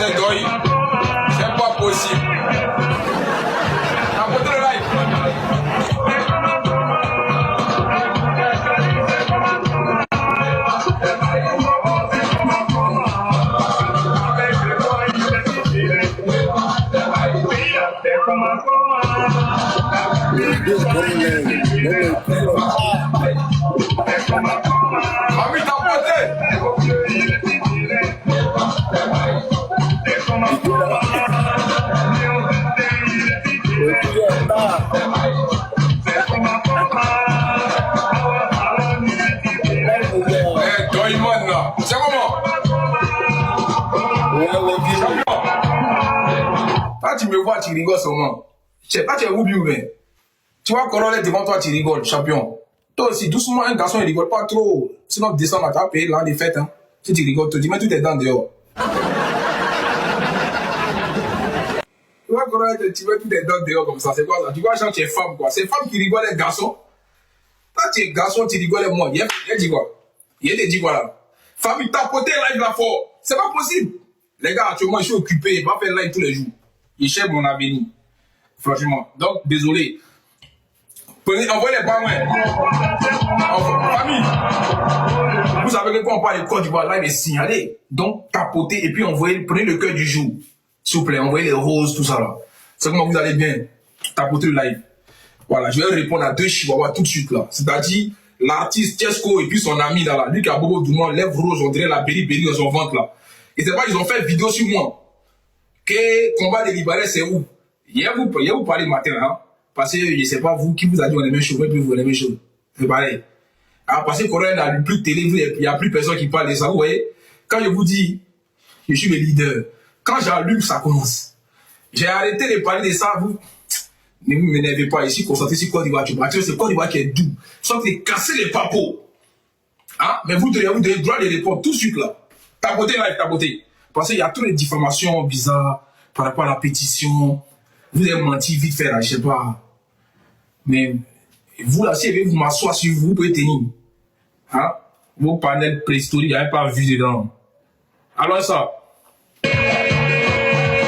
c'est Doy. C'est pas possible. Tapotez le live. Mami, tapotez. Doyman là, c'est comment? Quand tu me vois, tu rigoles seulement. Je sais pas, tu es où bien, mais tu vois, Corolle devant toi, tu rigoles, champion. Toi aussi, doucement, un garçon, il rigole pas trop. Sinon, décembre, tu as payé l'an des fêtes. Hein. Si tu rigoles, tu mets tout tes dents dehors. Tu vois, Corolle, tu mets tout tes dents dehors comme ça. C'est quoi ça? Tu vois, genre, tu es femme, quoi. C'est femme qui rigole les garçons. Quand tu es garçon, tu rigoles moi. Il dit quoi? Il te dit quoi là? Famille, tapoter live là fort. C'est pas possible. Les gars, actuellement, je suis occupé. Je vais faire live tous les jours. Il cherche mon avenir. Franchement. Donc, désolé. Prenez, envoyez les bars, famille. Vous savez que quand on parle de Côte d'Ivoire, live est signalé. Donc, tapotez et puis envoyez, prenez le cœur du jour. S'il vous plaît, envoyez les roses, tout ça là. C'est comment vous allez bien. Tapotez le live. Voilà, je vais répondre à 2 chihuahuas tout de suite là. C'est-à-dire, l'artiste Tiesco et puis son ami là, lui qui a beaucoup de monde, lèvres roses, on dirait la béri-béri dans son ventre là. Et c'est pas, ils ont fait une vidéo sur moi. Que combat des Libanais, c'est où? Hier, vous parlez matin, hein? Parce que je sais pas vous qui vous a dit on est même chaud, et puis vous les mêmes choses. C'est pareil. Alors, parce que Corée n'a plus de télé, il n'y a plus personne qui parle de ça, vous voyez? Quand je vous dis, je suis le leader, quand j'allume, ça commence. J'ai arrêté de parler de ça, vous. Ne vous m'énervez pas ici, concentrez sur Côte d'Ivoire. C'est Côte d'Ivoire qui est doux. Soit de casser les papos. Hein? Mais vous devez le droit de répondre tout de suite là. Tapotez live, tapotez. Parce qu'il y a toutes les diffamations bizarres par rapport à la pétition. Vous avez menti vite fait là, je sais pas. Mais vous là, si vous m'asseoir sur vous, vous pouvez tenir. Hein? Vos panels préhistoriques, il n'y avait pas vu dedans. Alors ça.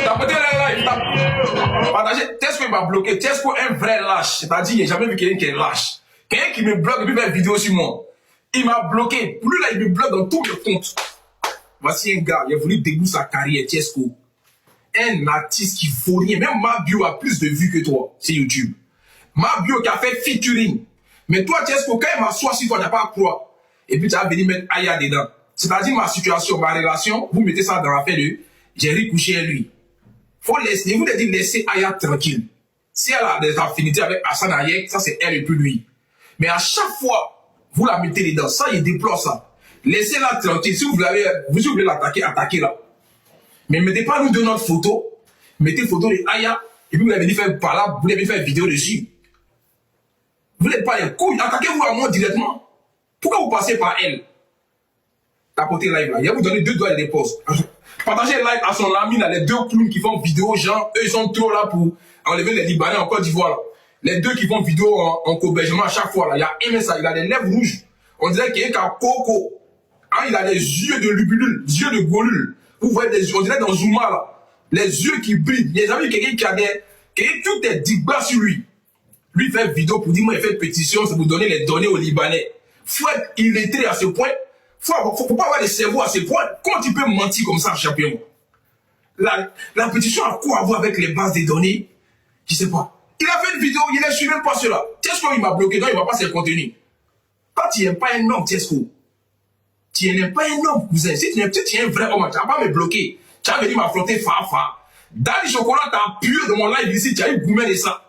Tapotez live, partagez. Tesco m'a bloqué. Tesco est un vrai lâche. C'est-à-dire, il n'y a jamais vu quelqu'un qui est lâche. Quelqu'un qui me bloque et puis fait une vidéo sur moi. Il m'a bloqué. Plus là, il me bloque dans tous mes comptes. Voici un gars, il a voulu dégoûter sa carrière, Tiesco. Un artiste qui vaut rien. Même ma bio a plus de vues que toi sur YouTube. Ma bio qui a fait featuring. Mais toi, Tiesco, quand il m'a choisi, toi, tu n'as pas à croire. Et puis tu as venu mettre Aya dedans. C'est-à-dire ma situation, ma relation, vous mettez ça dans l'affaire de j'ai recouché à lui. Faut laisser, vous devez dire laisser Aya tranquille. Si elle a des affinités avec Hassan Ayek, ça c'est elle et plus lui. Mais à chaque fois, vous la mettez dedans. Ça, il déplore ça. Laissez-la tranquille. Si vous voulez l'attaquer, attaquez-la. Mais mettez pas nous de notre photo. Mettez une photo de Aya. Et puis vous l'avez dit faire par là, vous l'avez fait une vidéo dessus. Vous n'êtes pas les couilles. Attaquez-vous à moi directement. Pourquoi vous passez par elle? Tapotez live là. Il va vous donner 2 doigts de réponse. Partagez live à son ami là, les 2 clowns qui font vidéo, genre, eux ils sont trop là pour enlever les Libanais en Côte d'Ivoire là. Les 2 qui font vidéo en co-hébergement à chaque fois là. Il y a aimé ça, il a des lèvres rouges. On dirait qu'il y a un coco. Hein, il a des yeux de lubulule, des yeux de golule. Vous voyez des yeux, on dirait dans Zuma là. Les yeux qui brillent. Il y a quelqu'un qui a des. Tout est digba sur lui. Lui fait une vidéo pour dire moi il fait une pétition, c'est pour donner les données aux Libanais. Faut être illettré à ce point. Faut pas avoir de cerveau à ce point. Comment tu peux mentir comme ça, champion? La pétition a quoi à voir avec les bases des données? Je sais pas. Il a fait une vidéo, il est suivi même pas cela. Tiesco, il m'a bloqué, donc il va pas se contenir. Quand tu n'es pas un homme, Tiesco, tu n'es pas un homme, cousin. Si tu es un vrai homme, tu vas pas me bloquer. Tu vas venir m'affronter Fafa. Dali Chocolat, tu as pué de mon live ici, tu as eu gourmet de ça.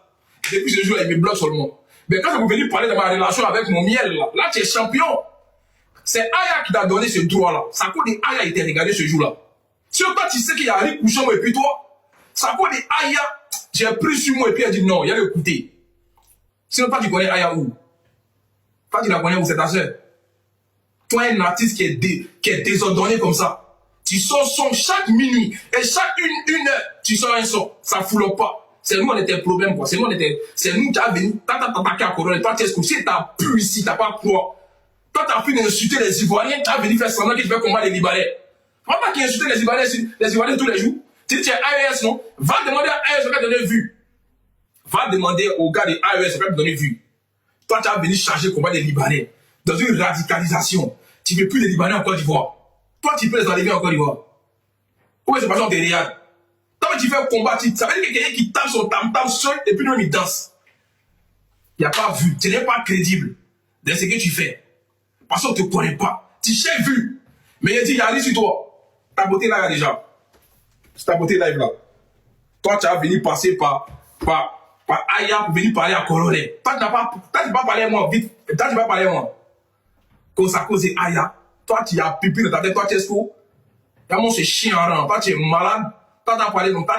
Depuis ce jour, il me bloque seulement. Mais quand vous venez parler de ma relation avec mon miel, là tu es champion. C'est Aya qui t'a donné ce droit-là. Ça cause de Aya, il t'a regardé ce jour-là. Si toi, tu sais qu'il y a Rick Couchon et puis toi, ça cause de Aya, j'ai pris sur moi et puis elle dit non, il y a l'écouter. Sinon, toi, tu connais Aya où? Toi, tu la connais où, c'est ta soeur? Toi, un artiste qui est désordonné comme ça. Tu sors son chaque minuit et chaque une heure, tu sors un son. Ça foule pas. C'est nous, on était un problème, quoi. C'est nous qui avons venu, t'as attaqué à Corona. Toi, tu es si t'as pu ici, t'as pas quoi. Toi, t'as pu insulter les Ivoiriens, tu as venu faire semblant que tu fais combattre les Libanais. Pendant qu'il insultait les Ivoiriens tous les jours, tu dis tu es AES, non? Va demander à AES, on va te donner vue. Va demander au gars de AES, on va te donner vue. Toi, tu as venu charger le combat des Libanais dans une radicalisation. Tu ne veux plus les Libanais en Côte d'Ivoire. Toi, tu peux les enlever en Côte d'Ivoire. Où c'est pas genre tes réels? Toi, tu fais un combat, ça veut dire que quelqu'un qui tape son tam-tam seul et puis même il danse. Il n'y a pas vu. Tu n'es pas crédible dans ce que tu fais. Parce qu'on ne te connaît pas. Tu cherches vu. Mais il dit, il arrive sur toi. Ta beauté là, déjà. C'est ta beauté live là. Toi, tu as venu passer par Aya pour venir parler à Coronet. Toi, tu n'as pas parlé à moi vite. Toi, tu vas parler à moi. Cause à cause de Aya. Toi, tu as pipi dans ta tête. Toi, tu es fou. Moi, c'est chiant. Toi, tu es malade. Toi, tu as parlé. Donc,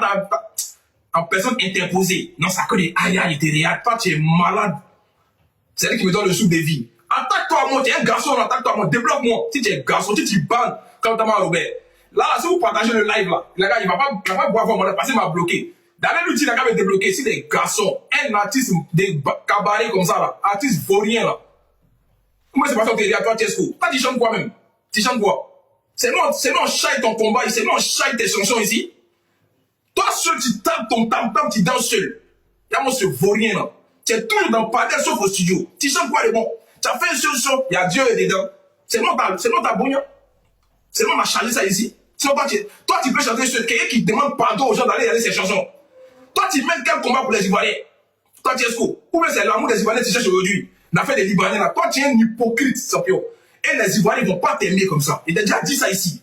en personne interposée. Non, ça connaît Aya, il était réel. Toi, tu es malade. C'est lui qui me donne le souffle de vie. Attaque-toi, moi, tu es un garçon, attaque-toi, moi, débloque-moi. Si tu es un garçon, si tu bandes, comme Thomas Robert. Là, si vous partagez le live, là, le gars, il va pas boire moi, parce qu'il m'a bloqué. D'ailleurs, l'outil, il a me débloqué. Si des garçons, un artiste, des cabarets comme ça, là, artiste vaurien, là. Comment c'est pas ça que tu es à toi, Tiesco? Toi, tu chantes quoi même? Tu chantes quoi? C'est non, chaille ton combat, c'est non, chaille tes chansons ici. Toi, seul, tu tapes ton tam-tam, tu danses seul. Y'a moi, ce vaurien, là. Tu es toujours dans le palais, sauf au studio. Tu chantes quoi, les bons? Tu as fait un seul son, il y a Dieu dedans. C'est non ta bouillon. C'est non, on a chargé ça ici. Sinon, toi, tu peux chanter seul. Quelqu'un qui demande pardon aux gens d'aller regarder ses chansons. Toi, tu mènes quel combat pour les Ivoiriens? Toi, tu es ce coup. Ou bien c'est l'amour des Ivoiriens que tu cherches aujourd'hui. L'affaire des Libanais, là. Toi, tu es un hypocrite, champion. Et les Ivoiriens ne vont pas t'aimer comme ça. Il a déjà dit ça ici.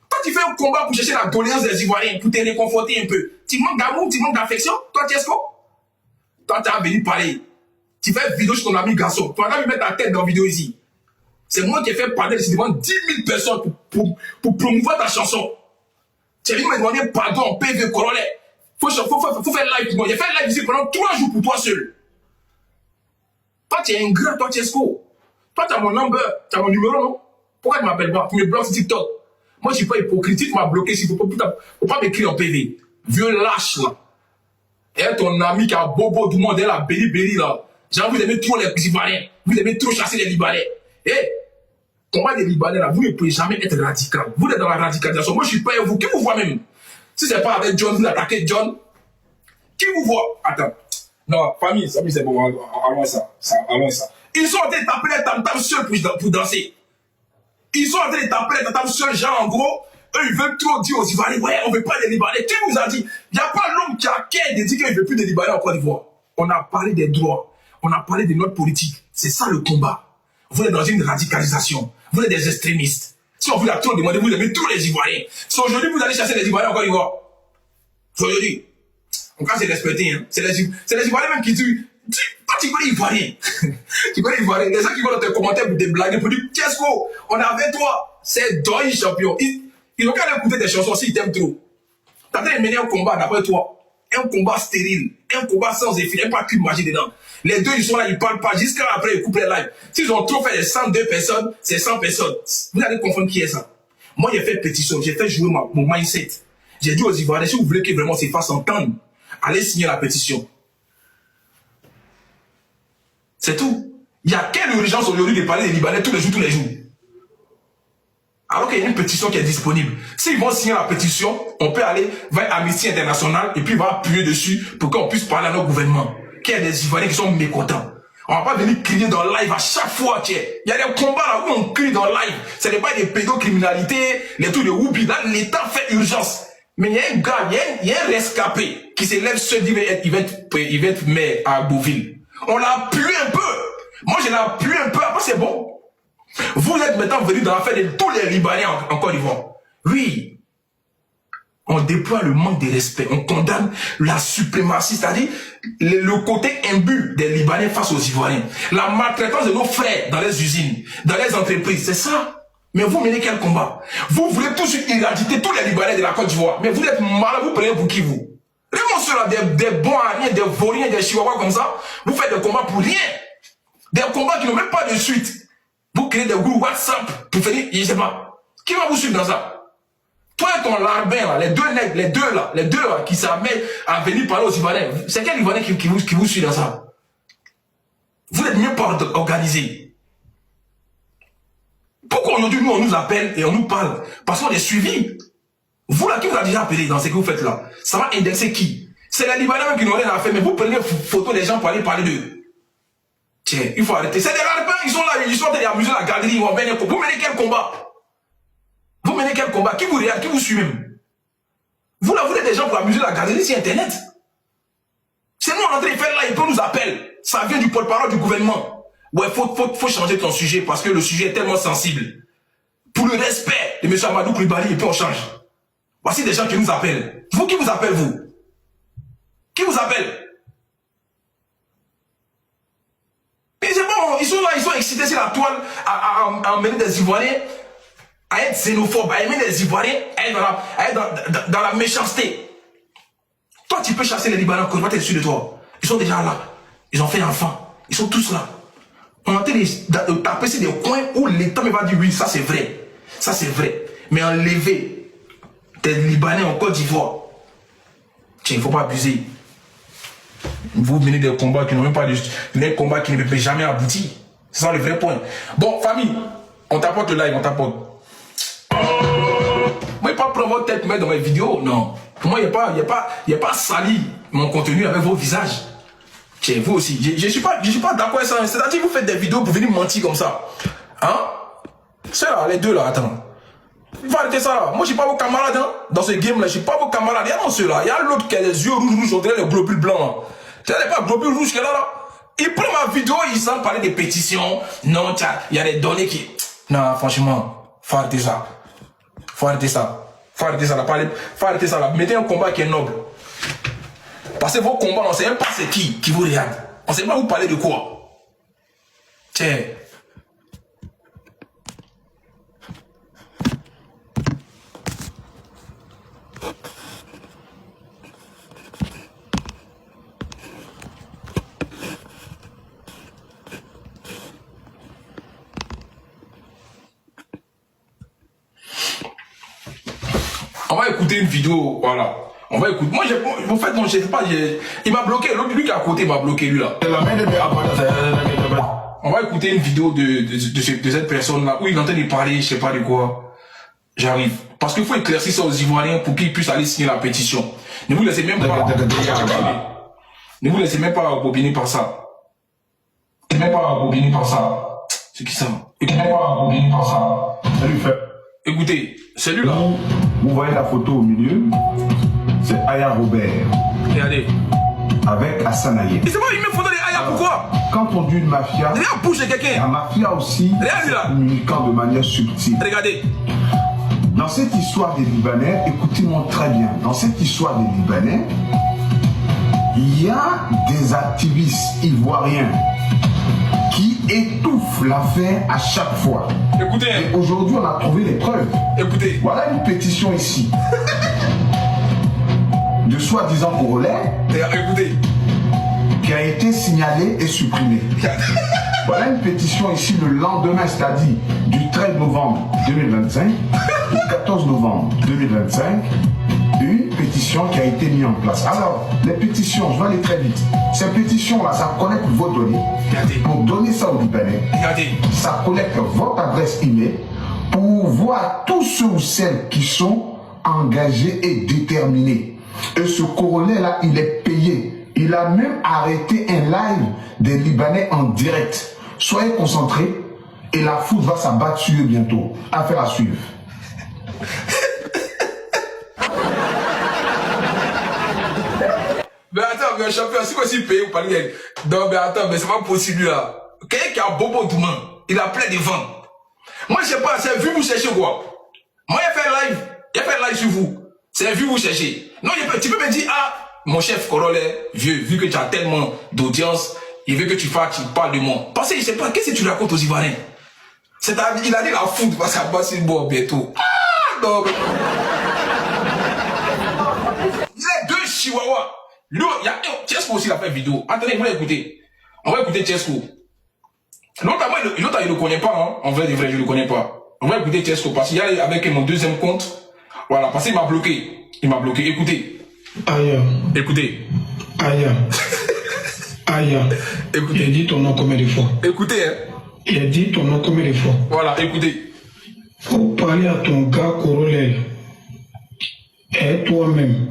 Toi, tu fais un combat pour chercher la doléance des Ivoiriens, pour te réconforter un peu. Tu manques d'amour, tu manques d'affection. Toi, tu es ce coup. Toi, tu as venu parler. Tu fais une vidéo sur ton ami garçon. Tu vas mettre ta tête dans la vidéo ici. C'est moi qui ai fait parler devant 10 000 personnes pour promouvoir ta chanson. Tu es venu me demander pardon en PV Coronet. Faut faire live pour moi. J'ai fait live ici pendant 3 jours pour toi seul. Toi, tu es ingrat, toi, tu es sco. Toi, tu as mon number, tu as mon numéro, non? Pourquoi tu m'appelles pas? Tu me bloques sur TikTok. Moi, je suis pas hypocrite. Tu m'as bloqué. Il faut pas m'écrire en PV. Vieux lâche, là. Et ton ami qui a bobo du monde, elle a béli, là. Genre, vous aimez trop les Ivoiriens. Vous aimez trop chasser les Libanais. Eh, combat des Libanais, là, vous ne pouvez jamais être radical. Vous êtes dans la radicalisation. Moi, je suis pas vous. Qui vous voit même? Si c'est pas avec John, vous attaquez John. Qui vous voit? Attends. Non, famille, c'est bon. Allons ça. Ils sont en train de taper les tam-tam seuls pour danser. Ils sont en train de taper les tam-tam seuls, genre, en gros, eux, ils veulent trop dire aux Ivoiriens, ouais, on veut pas des Libanais. Qui vous a dit? Il n'y a pas l'homme qui a qu'à de dire qu'il ne veut plus des Libanais en Côte d'Ivoire. On a parlé des droits. On a parlé de notre politique. C'est ça le combat. Vous êtes dans une radicalisation. Vous êtes des extrémistes. Si on vous l'a trop demandé, vous aimez tous les Ivoiriens. Si aujourd'hui vous allez chasser les Ivoiriens en Côte d'Ivoire, aujourd'hui, en cas c'est respecté, hein. C'est les Ivoiriens même qui disent, toi tu connais Ivoirien. Tu connais Ivoirien. Les gens qui vont dans tes commentaires pour te blaguer, pour dire, Tiesco, on est avec toi. C'est Doy champion. Ils n'ont qu'à écouter tes chansons s'ils t'aiment trop. T'as train de mener un combat d'après toi. Un combat stérile, un combat sans effet, il n'y a pas de magie dedans. Les deux, ils sont là, ils parlent pas, jusqu'à après, ils coupent les lives. S'ils ont trop fait les 102 personnes, c'est 100 personnes. Vous allez comprendre qui est ça. Moi, j'ai fait pétition, j'ai fait jouer mon mindset. J'ai dit aux Ivoiriens, si vous voulez que vraiment se fasse entendre, allez signer la pétition. C'est tout. Il y a quelle urgence aujourd'hui de parler des Libanais tous les jours. Alors qu'il y a une pétition qui est disponible. S'ils vont signer la pétition, on peut aller vers Amnesty International et puis va appuyer dessus pour qu'on puisse parler à notre gouvernement. Qu'il y a des Ivoiriens qui sont mécontents. On va pas venir crier dans le live à chaque fois. Il y a des combats là où on crie dans le live. Ce n'est pas des pédocriminalités, les trucs de whoopi. Là, l'État fait urgence. Mais il y a un gars, il y a un rescapé qui se lève seul, il va être maire à Beauville. On l'a appuyé un peu. Moi, je l'ai appuyé un peu. Après, c'est bon. Vous êtes maintenant venus dans l'affaire de tous les Libanais en Côte d'Ivoire. Oui. On déploie le manque de respect. On condamne la suprématie, c'est-à-dire le côté imbu des Libanais face aux Ivoiriens. La maltraitance de nos frères dans les usines, dans les entreprises, c'est ça. Mais vous menez quel combat? Vous voulez tout de suite éradiquer tous les Libanais de la Côte d'Ivoire. Mais vous êtes malade, vous prenez pour qui vous? Vraiment ceux-là, des bons à rien, des vauriens, des chihuahuas comme ça, vous faites des combats pour rien. Des combats qui n'ont même pas de suite. Vous créez des groupes WhatsApp pour venir, je ne sais pas. Qui va vous suivre dans ça? Toi et ton larbin, là, les deux là, qui s'amènent à venir parler aux Ivoiriens. C'est quel Ivoirien qui vous suit dans ça? Vous êtes mieux pas organisé. Pourquoi aujourd'hui, nous, on nous appelle et on nous parle? Parce qu'on est suivi. Vous, là, qui vous a déjà appelé dans ce que vous faites là? Ça va indexer qui? C'est les Libanais même qui n'ont rien à faire, mais vous prenez photos des gens pour aller parler d'eux. Tiens, il faut arrêter. C'est des Arabes, ils sont là, ils sont en train d'amuser la galerie. Vous menez quel combat? Vous menez quel combat? Qui vous regarde? Qui vous suit même? Vous, là, vous êtes des gens pour amuser la galerie sur Internet. C'est nous, on est en train de faire là, ils peuvent nous appeler. Ça vient du porte-parole du gouvernement. Ouais, faut changer ton sujet parce que le sujet est tellement sensible. Pour le respect de M. Amadou Coulibaly, et puis on change. Voici des gens qui nous appellent. Vous, qui vous appelle, vous? Qui vous appelle? Mais c'est bon, ils sont là, ils sont excités sur la toile à emmener des Ivoiriens, à être xénophobes, à aimer des Ivoiriens, à être dans la méchanceté. Toi, tu peux chasser les Libanais, quand tu vas être sûr de toi. Ils sont déjà là. Ils ont fait enfant. Ils sont tous là. On est en train de taper sur des coins où l'État me va dire oui, ça c'est vrai. Ça c'est vrai. Mais enlever des Libanais en Côte d'Ivoire, tiens, il ne faut pas abuser. Vous menez des combats qui n'ont même pas des combats qui ne peuvent jamais aboutir. C'est ça le vrai point. Bon, famille, on t'apporte le live, on t'apporte. Moi, pas prendre votre tête, mettre dans mes vidéos, non. Pour moi, il n'y a pas sali mon contenu avec vos visages. Tiens, vous aussi, je suis pas d'accord avec ça. C'est-à-dire que vous faites des vidéos pour venir mentir comme ça. Hein? C'est là, les deux là, attends. Il faut arrêter ça là. Moi, je ne suis pas vos camarades, hein. Dans ce game là, je ne suis pas vos camarades. Il y a non ceux-là. Il y a l'autre qui a les yeux rouges, on dirait les globules blancs là. Tu n'as pas globules rouges qui est là. Il prend ma vidéo, il semble parler des pétitions. Non, il y a des données qui... Non, franchement, faut arrêter ça. Faut arrêter ça. Faut arrêter ça là. Faut arrêter ça là. Mettez un combat qui est noble. Parce que vos combats, on ne sait même pas c'est qui vous regarde. On ne sait pas vous parler de quoi. Tiens. On va écouter une vidéo, voilà. On va écouter. Moi, en fait, non, je sais pas, il m'a bloqué. L'autre, lui qui est à côté, m'a bloqué, lui là. On va écouter une vidéo de cette personne-là où il est en train de parler, je sais pas de quoi. J'arrive. Parce qu'il faut éclaircir ça aux Ivoiriens pour qu'ils puissent aller signer la pétition. Ne vous laissez même pas. Ne vous laissez même pas bobiner par ça. Même pas bobiner par ça. C'est qui ça? Même pas bobiner par ça. Salut, frère. Écoutez, celui-là. Vous voyez la photo au milieu, c'est Aya Robert. Regardez. Avec Hassan Aye. Et c'est pas une même photo de Aya, pourquoi? Quand on dit une mafia, regarde bouge de quelqu'un. La mafia aussi, c'est communiquant de manière subtile. Regardez. Dans cette histoire des Libanais, écoutez-moi très bien, dans cette histoire des Libanais, il y a des activistes ivoiriens qui étouffent l'affaire à chaque fois. Écoutez. Et aujourd'hui, on a trouvé les preuves. Écoutez. Voilà une pétition ici. De soi-disant Congolais. Écoutez. Qui a été signalée et supprimée. Voilà une pétition ici le lendemain, c'est-à-dire du 13 novembre 2025 au 14 novembre 2025. Une pétition qui a été mise en place. Alors, les pétitions, je vais aller très vite. Ces pétitions-là, ça collecte vos données. Regardez. Pour donner ça aux Libanais. Regardez. Ça collecte votre adresse email pour voir tous ceux ou celles qui sont engagés et déterminés. Et ce Congolais-là, il est payé. Il a même arrêté un live des Libanais en direct. Soyez concentrés et la foudre va s'abattre sur eux bientôt. Affaire à suivre. Mais attends, mais champion, c'est quoi si payé ou pas? Non, mais attends, mais c'est pas possible là. Quelqu'un qui a bobo d'humain, il a plein de vent. Moi, je sais pas, c'est vu vous cherchez quoi? Moi, il a fait un live sur vous. C'est vu vous cherchez. Non, tu peux me dire, ah, mon chef Corolet, vieux, vu que tu as tellement d'audience, il veut que tu parles de moi. Parce que je sais pas, qu'est-ce que tu racontes aux Ivoiriens? C'est-à-dire, il a dit la foudre parce qu'à bas, c'est bon bientôt. Ah, non, mais... Il a deux chihuahuas. Lui, il y a Chesco aussi, il a fait une vidéo. Attendez, vous l'écoutez. On va écouter Chesco. L'autre, il ne le connaît pas, hein. En vrai, je ne le connais pas. On va écouter Chesco parce qu'il y a avec mon deuxième compte. Voilà, parce qu'il m'a bloqué. Il m'a bloqué. Écoutez. Aya. Écoutez. Aya. Aya. Écoutez. Il a dit ton nom combien de fois? Écoutez, hein. Il a dit ton nom combien de fois? Voilà, écoutez. Faut parler à ton gars Korolel. Et toi-même.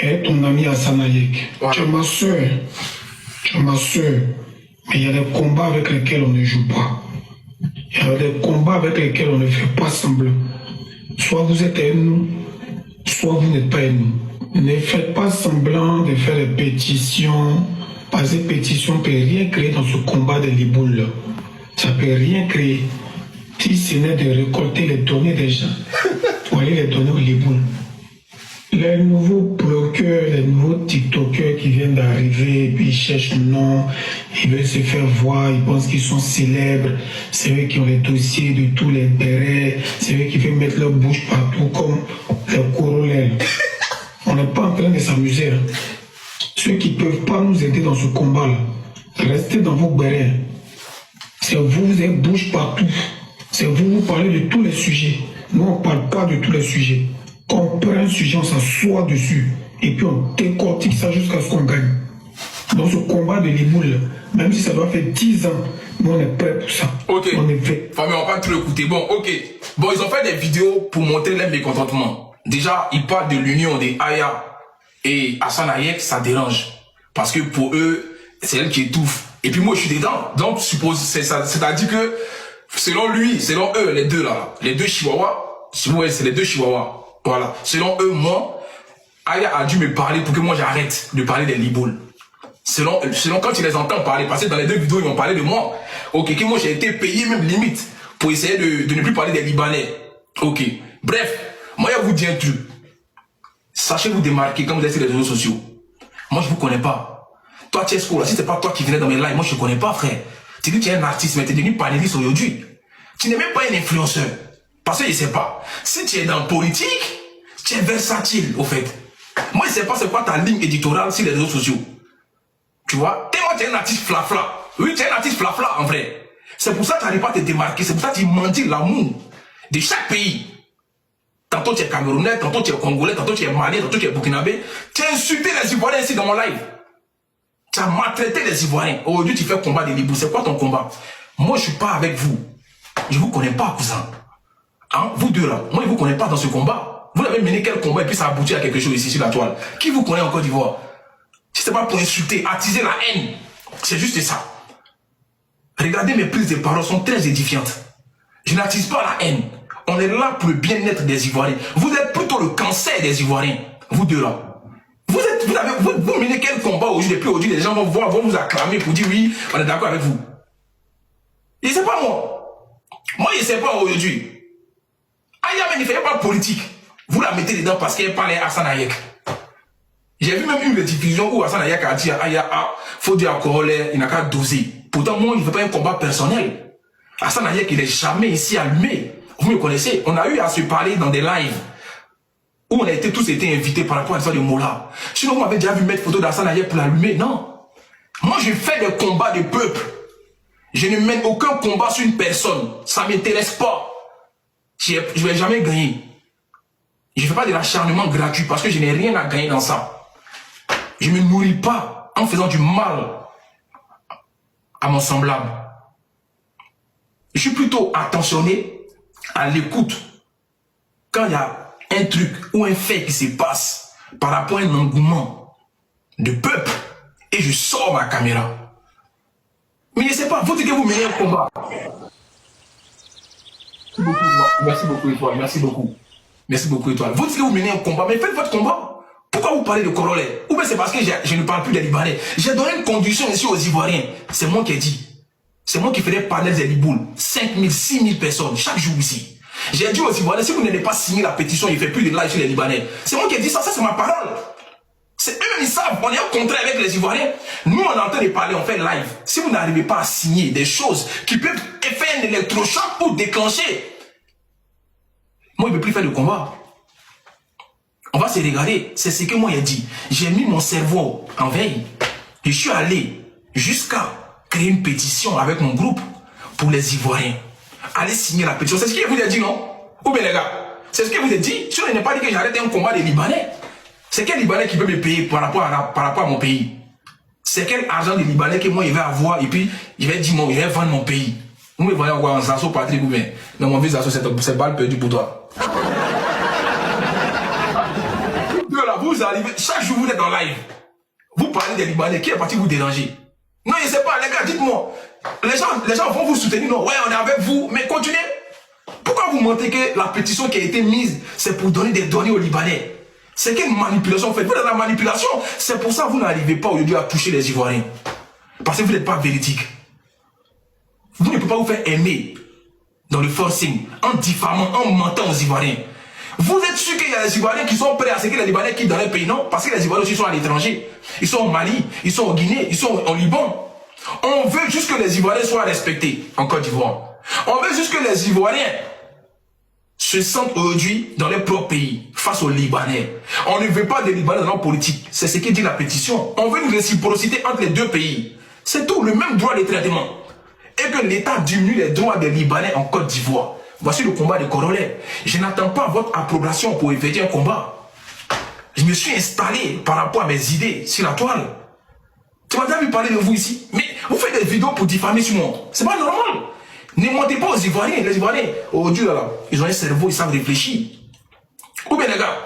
Et ton ami Hassan Hayek. Ouais. Tu es ma soeur. Tu es ma soeur. Mais il y a des combats avec lesquels on ne joue pas. Il y a des combats avec lesquels on ne fait pas semblant. Soit vous êtes un nous, soit vous n'êtes pas un nous. Ne faites pas semblant de faire des pétitions. Parce que pétition ne peut rien créer dans ce combat de Liboul là. Ça ne peut rien créer. Si ce n'est de récolter les données des gens pour aller les donner au Liboul. Les nouveaux blogueurs, les nouveaux TikTokers qui viennent d'arriver, puis ils cherchent un nom, ils veulent se faire voir, ils pensent qu'ils sont célèbres, c'est eux qui ont les dossiers de tous les bérets, c'est eux qui veulent mettre leur bouche partout comme les Korolel. On n'est pas en train de s'amuser. Hein. Ceux qui ne peuvent pas nous aider dans ce combat-là, restez dans vos bérets. C'est vous, vous avez bouche partout. C'est vous, vous parlez de tous les sujets. Nous, on ne parle pas de tous les sujets. Quand on prend un sujet, on s'assoit dessus. Et puis on décortique ça jusqu'à ce qu'on gagne. Dans ce combat de Liboul, même si ça doit faire 10 ans, nous on est prêts pour ça. Ok. On est fait. Enfin, mais on va pas trop écouter. Bon, ok. Bon, ils ont fait des vidéos pour montrer leur mécontentement. Déjà, ils parlent de l'union des Aya et Hassan Hayek, ça dérange. Parce que pour eux, c'est elle qui étouffe. Et puis moi, je suis dedans. Donc, c'est-à-dire que, selon lui, selon eux, les deux là, les deux chihuahuas, c'est les deux chihuahuas. Voilà. Selon eux, moi, Aya a dû me parler pour que moi j'arrête de parler des Liboul. Selon quand tu les entends parler, parce que dans les deux vidéos, ils ont parlé de moi. Ok, que moi j'ai été payé même limite pour essayer de ne plus parler des Libanais. Ok. Bref, moi je vous dis un truc. Sachez vous démarquer quand vous êtes sur les réseaux sociaux. Moi je vous connais pas. Toi Chesco, là, si c'est pas toi qui venais dans mes lives, moi je te connais pas, frère. Tu dis que tu es un artiste, mais tu es devenu panéliste aujourd'hui. Tu n'es même pas un influenceur. Parce que je sais pas. Si tu es dans la politique, tu es versatile, au fait. Moi, je sais pas c'est quoi ta ligne éditoriale sur les réseaux sociaux. Tu vois? Tellement tu es un artiste flafla. Oui, tu es un artiste flafla, en vrai. C'est pour ça que tu n'arrives pas à te démarquer. C'est pour ça que tu mentis l'amour de chaque pays. Tantôt tu es Camerounais, tantôt tu es Congolais, tantôt tu es Malien, tantôt tu es Burkinabé. Tu as insulté les Ivoiriens ici dans mon live. Tu as maltraité les Ivoiriens. Aujourd'hui, tu fais combat des Libous. C'est quoi ton combat? Moi, je suis pas avec vous. Je vous connais pas, cousin. Hein? Vous deux là, moi je vous connais pas dans ce combat. Vous avez mené quel combat et puis ça aboutit à quelque chose ici sur la toile. Qui vous connaît en Côte d'Ivoire? Si c'est pas pour insulter, attiser la haine, c'est juste ça. Regardez mes prises de parole, sont très édifiantes. Je n'attise pas la haine. On est là pour le bien-être des Ivoiriens. Vous êtes plutôt le cancer des Ivoiriens. Vous deux là. Vous menez quel combat aujourd'hui? Et puis aujourd'hui, les gens vont vous acclamer pour dire oui, on est d'accord avec vous. Et c'est pas moi. Moi, je sais pas aujourd'hui. Aya même ne fait pas politique. Vous la mettez dedans parce qu'elle parle à Hassan Hayek. J'ai vu même une diffusion où Hassan Hayek a dit à Aya, faut dire à Korolel, il n'a qu'à doser. Pourtant, moi, il ne fait pas un combat personnel. Hassan Hayek, il n'est jamais ici allumé. Vous me connaissez. On a eu à se parler dans des lives où on a tous été invités par rapport à l'histoire de Mola. Sinon, vous m'avez déjà vu mettre photo d'Hassan Hayek pour l'allumer. Non. Moi, je fais des combats de peuple. Je ne mène aucun combat sur une personne. Ça ne m'intéresse pas. Je ne vais jamais gagner. Je ne fais pas de l'acharnement gratuit parce que je n'ai rien à gagner dans ça. Je ne me nourris pas en faisant du mal à mon semblable. Je suis plutôt attentionné à l'écoute. Quand il y a un truc ou un fait qui se passe par rapport à un engouement de peuple et je sors ma caméra. Mais je ne sais pas, vous dites que vous menez un combat. Merci beaucoup, Étoile. Merci beaucoup. Merci beaucoup, Étoile. Vous dites que vous menez un combat, mais faites votre combat. Pourquoi vous parlez de Korolel? Ou bien c'est parce que je ne parle plus des Libanais. J'ai donné une condition ici aux Ivoiriens. C'est moi qui ai dit. C'est moi qui ferai parler des Liboul. 5 000, 6 000 personnes chaque jour ici. J'ai dit aux Ivoiriens, si vous n'avez pas signé la pétition, il ne fait plus de live sur les Libanais. C'est moi qui ai dit ça, ça c'est ma parole. C'est eux-mêmes, ils savent, on est en contrat avec les Ivoiriens. Nous, on est en train de parler, on fait live. Si vous n'arrivez pas à signer des choses qui peuvent faire un électrochoc ou déclencher, moi, je ne peux plus faire de combat. On va se regarder. C'est ce que moi, j'ai dit. J'ai mis mon cerveau en veille. Je suis allé jusqu'à créer une pétition avec mon groupe pour les Ivoiriens. Allez signer la pétition. C'est ce que je vous ai dit, non? Ou bien, les gars, c'est ce que je vous ai dit. Si on n'est pas dit que j'arrête un combat des Libanais, c'est quel Libanais qui peut me payer par rapport à mon pays? C'est quel argent des Libanais que moi, je vais avoir et puis je vais dire, je vais vendre mon pays? Vous me voyez encore en Zasso Patrick ou bien. Non, mon vieux Zasso, c'est balle perdue pour toi. Là, vous arrivez, chaque jour vous êtes en live. Vous parlez des Libanais, qui est parti vous déranger? Non, je ne sais pas, les gars, dites-moi. Les gens vont vous soutenir, non, ouais, on est avec vous, mais continuez. Pourquoi vous mentez que la pétition qui a été mise, c'est pour donner des données aux Libanais? C'est quelle manipulation en fait? Vous êtes dans la manipulation. C'est pour ça que vous n'arrivez pas aujourd'hui à toucher les Ivoiriens. Parce que vous n'êtes pas véridique. Vous ne pouvez pas vous faire aimer dans le forcing, en diffamant, en mentant aux Ivoiriens. Vous êtes sûr qu'il y a des Ivoiriens qui sont prêts à ce que les Libanais quittent dans leur pays? Non, parce que les Ivoiriens aussi sont à l'étranger. Ils sont au Mali, ils sont au Guinée, ils sont au Liban. On veut juste que les Ivoiriens soient respectés en Côte d'Ivoire. On veut juste que les Ivoiriens se sentent aujourd'hui dans leur propre pays, face aux Libanais. On ne veut pas des Libanais dans leur politique. C'est ce qui dit la pétition. On veut une réciprocité entre les deux pays. C'est tout, le même droit de traitement. Et que l'État diminue les droits des Libanais en Côte d'Ivoire. Voici le combat des corollaires. Je n'attends pas votre approbation pour effectuer un combat. Je me suis installé par rapport à mes idées sur la toile. Tu m'as déjà vu parler de vous ici. Mais vous faites des vidéos pour diffamer sur moi. C'est pas normal. Ne mentez pas aux Ivoiriens. Les Ivoiriens, aujourd'hui, là, ils ont un cerveau, ils savent réfléchir. Ou bien les gars,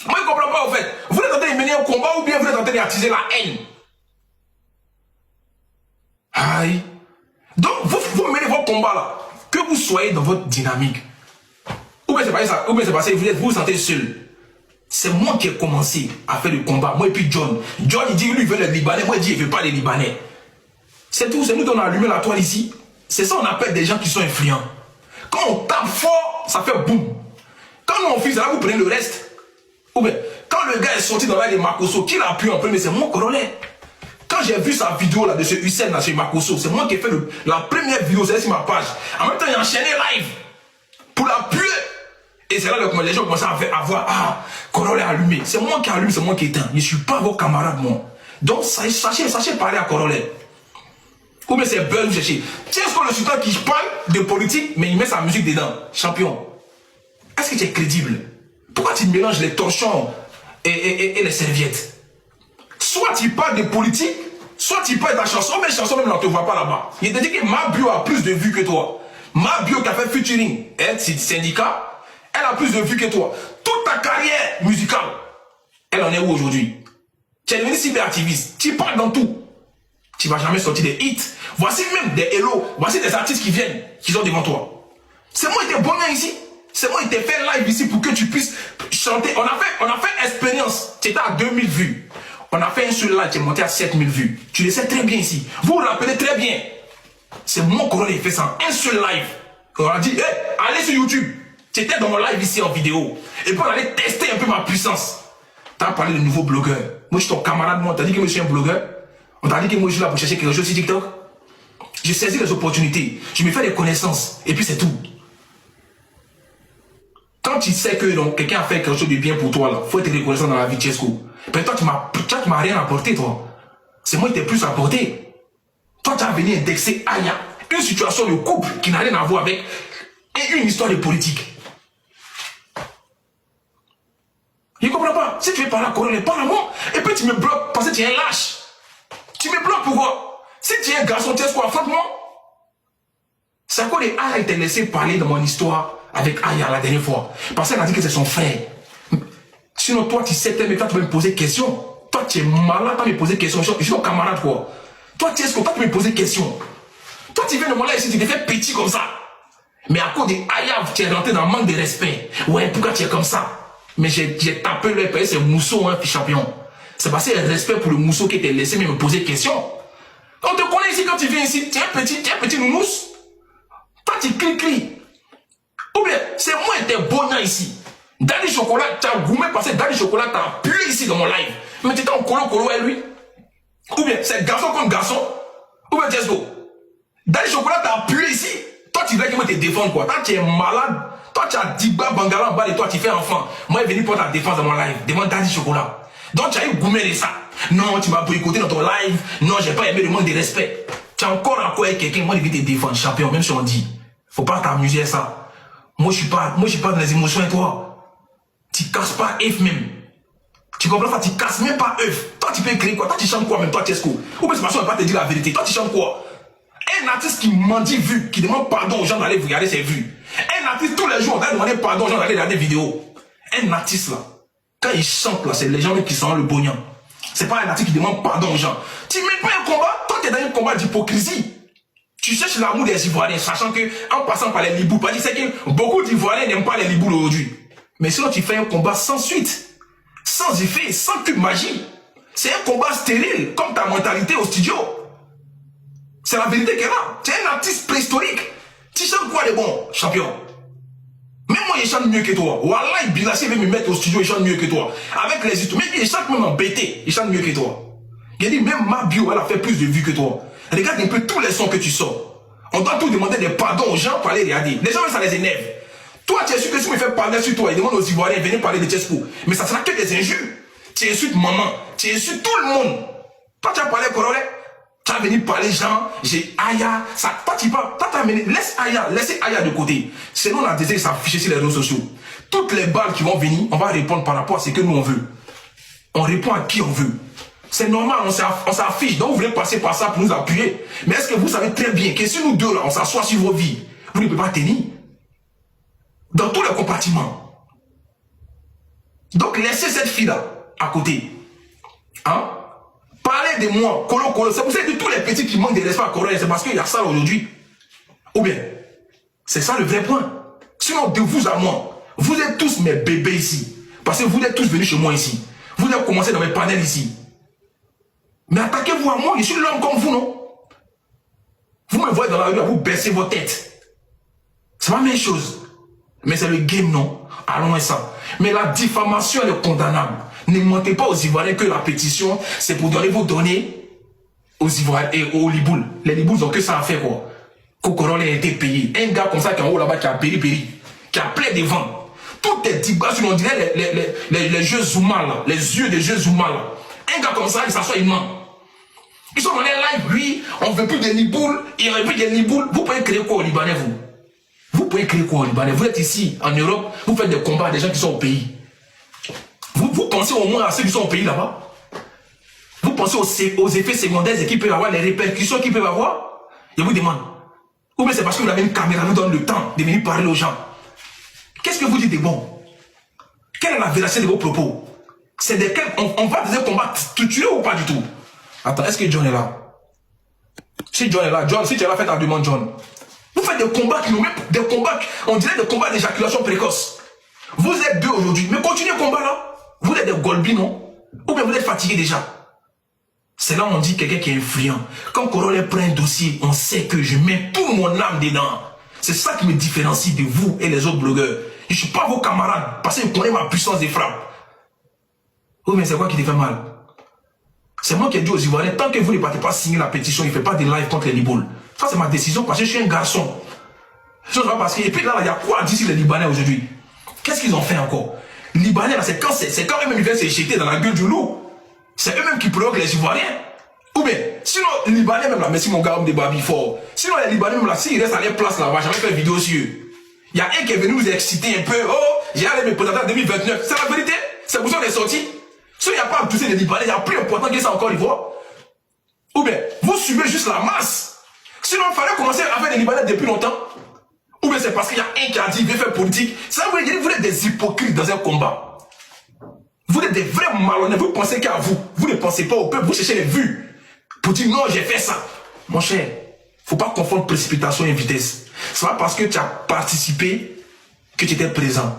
moi je ne comprends pas au fait. Vous êtes en train de mener un combat ou bien vous êtes en train d'attiser la haine. Aïe. Donc vous menez votre combat là. Que vous soyez dans votre dynamique. Ou bien c'est pas ça. Ou bien c'est passé, vous vous sentez seul. C'est moi qui ai commencé à faire le combat. Moi et puis John. John il dit lui il veut les Libanais. Moi il dit il veut pas les Libanais. C'est tout. C'est nous qui on a allumé la toile ici. C'est ça on appelle des gens qui sont influents. Quand on tape fort, ça fait boum. Quand nous on fait ça, là vous prenez le reste. Ou bien quand le gars est sorti dans l'air de Makosso, qui l'a appuyé en premier, c'est mon corollaire. Quand j'ai vu sa vidéo là de ce Hussein là chez Makosso, c'est moi qui ai fait la première vidéo, c'est sur ma page. En même temps, il a enchaîné live pour l'appuyer. Et c'est là que les gens commencent à voir, ah, Corollaire allumé. C'est moi qui allume, c'est moi qui éteins. Je ne suis pas vos camarades, moi. Donc, sachez parler à Corollaire. Ou bien c'est Buzz, vous cherchez. Tiens, ce qu'on le sultan qui parle de politique, mais il met sa musique dedans. Champion. Est-ce que tu es crédible? Pourquoi tu mélanges les torchons et les serviettes? Soit tu parles de politique, soit tu parles de ta chanson, mais la chanson même on ne te voit pas là-bas. Il te dit que ma bio a plus de vues que toi. Ma bio qui a fait featuring, elle, c'est syndicat, elle a plus de vues que toi. Toute ta carrière musicale, elle en est où aujourd'hui? Tu es devenu cyberactiviste, tu parles dans tout. Tu ne vas jamais sortir des hits. Voici même des hello, voici des artistes qui viennent, qui sont devant toi. C'est moi qui t'ai bonné ici. C'est moi qui t'ai fait live ici pour que tu puisses chanter. On a fait expérience. Tu étais à 2000 vues. On a fait un seul live, tu es monté à 7000 vues. Tu le sais très bien ici. Vous vous rappelez très bien. C'est mon Corollaire qui fait ça. Un seul live. On a dit, hey, allez sur YouTube. Tu étais dans mon live ici en vidéo. Et puis on allait tester un peu ma puissance. Tu as parlé de nouveaux blogueurs. Moi je suis ton camarade, moi. Tu as dit que moi je suis un blogueur. On t'a dit que moi je suis là pour chercher quelque chose sur TikTok. Je saisis les opportunités. Je me fais des connaissances. Et puis c'est tout. Quand tu sais que quelqu'un a fait quelque chose de bien pour toi, il faut être reconnaissant dans la vie de Chesco. Mais toi, tu m'as rien apporté, toi. C'est moi qui t'ai plus apporté. Toi, tu as venu indexer Aya. Une situation de couple qui n'a rien à voir avec et une histoire de politique. Je ne comprends pas. Si tu veux parler à Corollaire, parle à moi. Et puis tu me bloques parce que tu es un lâche. Tu me bloques pourquoi? Si tu es un garçon, tu es quoi? Affronte-moi. C'est à quoi les Aya t'a laissé parler de mon histoire avec Aya la dernière fois. Parce qu'elle a dit que c'est son frère. Sinon, toi, tu sais, mais toi, tu vas me poser question. Toi, tu es malade, tu vas me poser question. Je suis ton camarade, quoi. Toi, tu es ce que toi, tu me poser question. Toi, tu viens de moi là ici, tu te fais petit comme ça. Mais à cause de Aya, tu es rentré dans le manque de respect. Ouais, pourquoi tu es comme ça? Mais j'ai tapé le pays, c'est Mousseau, hein, champion. C'est parce que le respect pour le Mousseau qui t'a laissé me poser question. On te connaît ici quand tu viens ici. Tu es un petit nounous. Toi, tu cries. Ou bien, c'est moi qui étais bon ici. Daddy Chocolat, tu as goumé parce que Daddy Chocolat t'a appuyé ici dans mon live. Mais tu étais en colo avec lui. Ou bien, c'est garçon contre garçon. Ou bien, Jesco. Daddy Chocolat t'a appuyé ici. Toi, tu veux que moi te défendre quoi. Toi, tu es malade. Toi, tu as Digba Bangala en bas et toi, tu fais enfant. Moi, je suis venu pour ta défense dans mon live. Devant Daddy Chocolat. Donc, tu as eu goumé de ça. Non, tu m'as boycotté dans ton live. Non, j'ai pas aimé le manque de respect. Tu as encore à quoi avec quelqu'un. Moi, je vais te défendre, champion. Même si on dit. Faut pas t'amuser à ça. Moi, je suis pas dans les émotions et toi. Tu casses pas œuf même. Tu comprends pas? Tu casses même pas œuf. Toi, tu peux écrire quoi? Toi, tu chantes quoi même? Toi, Chesco. Ou bien c'est parce qu'on va pas te dire la vérité. Toi, tu chantes quoi? Un artiste qui mendie vues, qui demande pardon aux gens d'aller regarder ses vues. Un artiste, tous les jours, on va demander pardon aux gens d'aller regarder des vidéos. Un artiste, là, quand il chante, là, c'est les gens qui sont le bognon. C'est pas un artiste qui demande pardon aux gens. Tu mets pas un combat, toi, tu es dans un combat d'hypocrisie. Tu cherches l'amour des Ivoiriens, sachant que, en passant par les Libouls, parce que c'est que beaucoup d'Ivoiriens n'aiment pas les Libouls aujourd'hui. Mais sinon, tu fais un combat sans suite, sans effet, sans cube magie. C'est un combat stérile, comme ta mentalité au studio. C'est la vérité qu'elle a. Tu es un artiste préhistorique. Tu chantes quoi de bon, champion? Même moi, il chante mieux que toi. Wallah, Bilassi veut me mettre au studio, il chante mieux que toi. Avec les instruments, il chante même en BT, il chante mieux que toi. Il a dit, même ma bio, elle a fait plus de vues que toi. Regarde un peu tous les sons que tu sors. On doit tout demander des pardons aux gens pour aller regarder. Les gens, ça les énerve. Toi, tu es sûr que si on me fait parler sur toi, il demande aux Ivoiriens, venez parler de Tchesco. Mais ça sera que des injures. Tu insultes maman, tu insultes tout le monde. Toi, tu as parlé corollaire. Tu as venu parler gens, j'ai Aya, ça, toi tu parles, toi t'as amené, laissez Aya de côté. Sinon on a décidé de s'afficher sur les réseaux sociaux. Toutes les balles qui vont venir, on va répondre par rapport à ce que nous on veut. On répond à qui on veut. C'est normal, on s'affiche, donc vous voulez passer par ça pour nous appuyer. Mais est-ce que vous savez très bien que si nous deux là, on s'assoit sur vos vies, vous ne pouvez pas tenir. Dans tous les compartiments. Donc laissez cette fille-là à côté. Hein? Parlez de moi, Kolo Kolo. C'est pour ça que tous les petits qui manquent de respect à Kolo, c'est parce qu'il y a ça aujourd'hui. Ou bien, c'est ça le vrai point. Sinon, de vous à moi, vous êtes tous mes bébés ici. Parce que vous êtes tous venus chez moi ici. Vous avez commencé dans mes panels ici. Mais attaquez-vous à moi, je suis l'homme comme vous, non? Vous me voyez dans la rue, vous baissez vos têtes. C'est pas la même chose. Mais c'est le game, non? Allons à ça. Mais la diffamation, elle est condamnable. Ne mentez pas aux Ivoiriens que la pétition, c'est pour vous donner aux Ivoiriens et aux Libouls. Les Libouls ont que ça à faire, quoi. Kokorole a été payé. Un gars comme ça qui est en haut là-bas, qui a péri, qui a plein de vent. Tout est dibas, on dirait les jeux Zouma, là. Les yeux des jeux Zouma, là. Un gars comme ça, il s'assoit, il ment. Ils sont dans les lives, oui, on ne veut plus des Libouls, il n'y aurait plus des Libouls. Vous pouvez créer quoi au Libanais, vous? Vous pouvez créer quoi au Libanais? Vous êtes ici, en Europe, vous faites des combats à des gens qui sont au pays. Vous pensez au moins à ceux qui sont au pays là-bas? Vous pensez aux effets secondaires et qui peuvent avoir, les répercussions qu'ils peuvent avoir? Je vous demande. Ou bien c'est parce que vous avez une caméra, vous donne le temps de venir parler aux gens. Qu'est-ce que vous dites de bon? Quelle est la véracité de vos propos? C'est desquels on va des combats structurés ou pas du tout? Attends, est-ce que John est là? Si John est là, John, si tu es là, faites argument, John. Vous faites des combats qui nous mettent des combats, on dirait des combats d'éjaculation précoce. Vous êtes deux aujourd'hui, mais continuez le combat là. Vous êtes des golbis, non? Ou bien vous êtes fatigués déjà? C'est là où on dit quelqu'un qui est influent. Quand Corolla prend un dossier, on sait que je mets tout mon âme dedans. C'est ça qui me différencie de vous et les autres blogueurs. Je ne suis pas vos camarades parce que je connais ma puissance de frappe. Oui, mais c'est quoi qui te fait mal? C'est moi qui ai dit aux Ivoiriens, tant que vous ne partez pas signer la pétition, il ne fait pas de live contre les Libouls. Ça, c'est ma décision parce que je suis un garçon. Et puis là, il y a quoi à dire sur les Libanais aujourd'hui? Qu'est-ce qu'ils ont fait encore? Les Libanais, c'est quand eux-mêmes ils viennent se jeter dans la gueule du loup. C'est eux-mêmes qui provoquent les Ivoiriens. Ou bien, sinon, les Libanais même là, merci mon gars, homme de Babi fort. Sinon, les Libanais même là, s'ils restent à leur place là-bas, jamais fait une vidéo sur eux. Il y a un qui est venu nous exciter un peu. Oh, j'ai allé me présenter en 2029. C'est la vérité. C'est pour ça qu'on est sorti. Si il n'y a pas à pousser les Libanais, il y a plus important que ça encore, l'Ivoire. Ou bien, vous suivez juste la masse. Sinon, il fallait commencer à faire des Libanais depuis longtemps. Ou bien c'est parce qu'il y a un qui a dit, il veut faire politique. Ça veut dire que vous êtes des hypocrites dans un combat. Vous êtes des vrais malhonnêtes. Vous pensez qu'à vous. Vous ne pensez pas au peuple. Vous cherchez les vues. Pour dire non, j'ai fait ça. Mon cher, il ne faut pas confondre précipitation et vitesse. C'est pas parce que tu as participé que tu étais présent.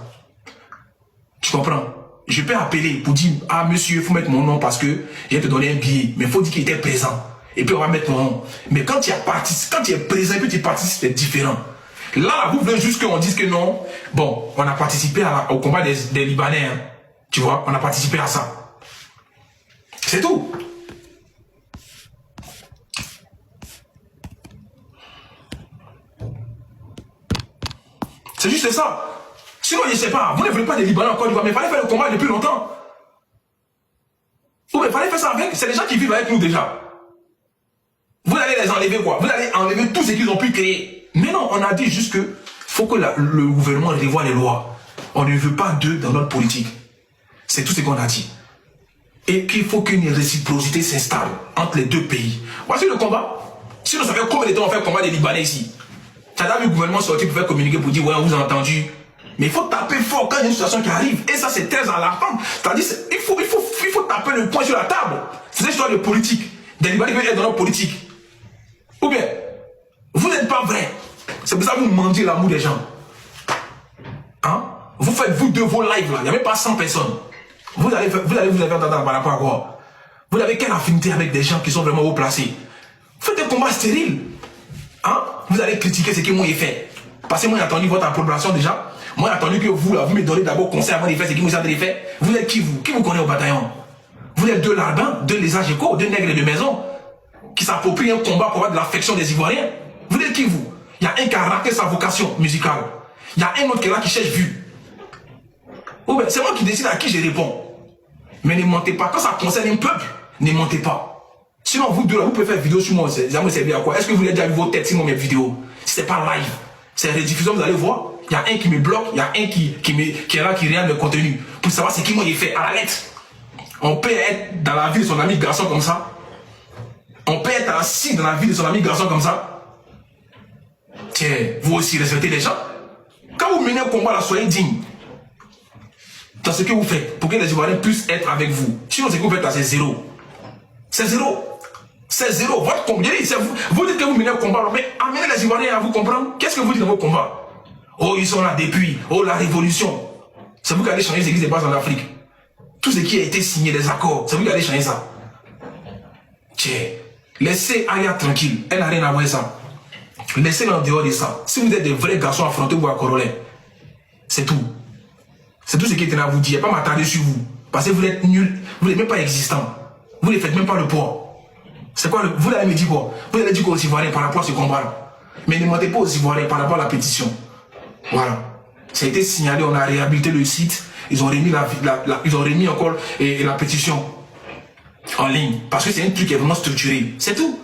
Tu comprends? Je peux appeler pour dire, ah monsieur, il faut mettre mon nom parce que je vais te donner un billet. Mais il faut dire qu'il était présent. Et puis on va mettre mon nom. Mais quand tu as participé, quand tu es présent et que tu participes, c'est différent. Là, vous voulez juste qu'on dise que non. Bon, on a participé au combat des Libanais. Hein. Tu vois, on a participé à ça. C'est tout. C'est juste ça. Sinon, je ne sais pas. Vous ne voulez pas des Libanais encore, mais il fallait faire le combat depuis longtemps. Ou il fallait faire ça avec. C'est les gens qui vivent avec nous déjà. Vous allez les enlever quoi? Vous allez enlever tout ce qu'ils ont pu créer. Mais non, on a dit juste que faut que le gouvernement revoie les lois. On ne veut pas d'eux dans notre politique. C'est tout ce qu'on a dit. Et qu'il faut qu'une réciprocité s'installe entre les deux pays. Voici le combat. Sinon, ça fait combien de temps on fait combat des Libanais ici? Tu as vu le gouvernement sortir pour faire communiquer pour dire ouais, on vous a entendu. Mais il faut taper fort quand il y a une situation qui arrive. Et ça, c'est très alarmant. C'est-à-dire, il faut taper le poing sur la table. C'est une histoire de politique. Des Libanais qui veulent être dans leur politique. Ou bien, vous n'êtes pas vrai. C'est pour ça que vous mendiez l'amour des gens. Hein? Vous faites vous deux vos lives là. Il n'y a même pas 100 personnes. Vous allez vous faire entendre par rapport à quoi? Vous avez quelle affinité avec des gens qui sont vraiment haut placés? Faites des combats stériles. Hein? Vous allez critiquer ce que moi j'ai fait. Parce que moi j'ai attendu votre approbation déjà. Moi j'ai attendu que vous là, vous me donnez d'abord conseil avant de faire ce que moi j'ai fait. Vous êtes qui vous? Qui vous connaît au bataillon? Vous êtes deux larbins, deux lésages échos, deux nègres de maison qui s'approprient un combat pour avoir de l'affection des Ivoiriens. Vous êtes qui vous? Il y a un qui a raté sa vocation musicale. Il y a un autre qui est là qui cherche vue. C'est moi qui décide à qui je réponds. Mais ne mentez pas. Quand ça concerne un peuple, ne mentez pas. Sinon, vous deux là, vous pouvez faire une vidéo sur moi. Ça me servir à quoi? Est-ce que vous avez déjà vu vos têtes sur mes vidéos? Si c'est pas live, c'est rediffusion, vous allez voir. Il y a un qui me bloque, il y a un qui est là, qui regarde le contenu. Pour savoir ce qui moi j'ai fait à la lettre. On peut être dans la vie de son ami garçon comme ça. On peut être assis dans la vie de son ami garçon comme ça. Tiens, vous aussi respectez les gens. Quand vous menez un combat là, soyez digne. Dans ce que vous faites, pour que les Ivoiriens puissent être avec vous. Sinon, ce que vous faites là, c'est zéro. C'est zéro. C'est zéro. Votre combat, vous dites que vous menez un combat, mais amenez les Ivoiriens à vous comprendre. Qu'est-ce que vous dites dans vos combats? Oh, ils sont là depuis. Oh, la révolution. C'est vous qui allez changer les églises de base en Afrique. Tout ce qui a été signé, les accords, c'est vous qui allez changer ça. Tiens, laissez Aya tranquille. Elle n'a rien à voir avec ça. Laissez-le en dehors de ça. Si vous êtes des vrais garçons, affrontez-vous à Corollaire. C'est tout. C'est tout ce qui est à vous dire. Il n'y a pas m'attarder sur vous. Parce que vous êtes nuls. Vous n'êtes même pas existant. Vous ne faites même pas le poids. C'est quoi vous allez me dire quoi? Vous allez dire quoi aux Ivoiriens par rapport à ce combat-là? Mais ne mentez pas aux Ivoiriens par rapport à la pétition. Voilà. Ça a été signalé, on a réhabilité le site. Ils ont remis encore la pétition en ligne. Parce que c'est un truc qui est vraiment structuré. C'est tout.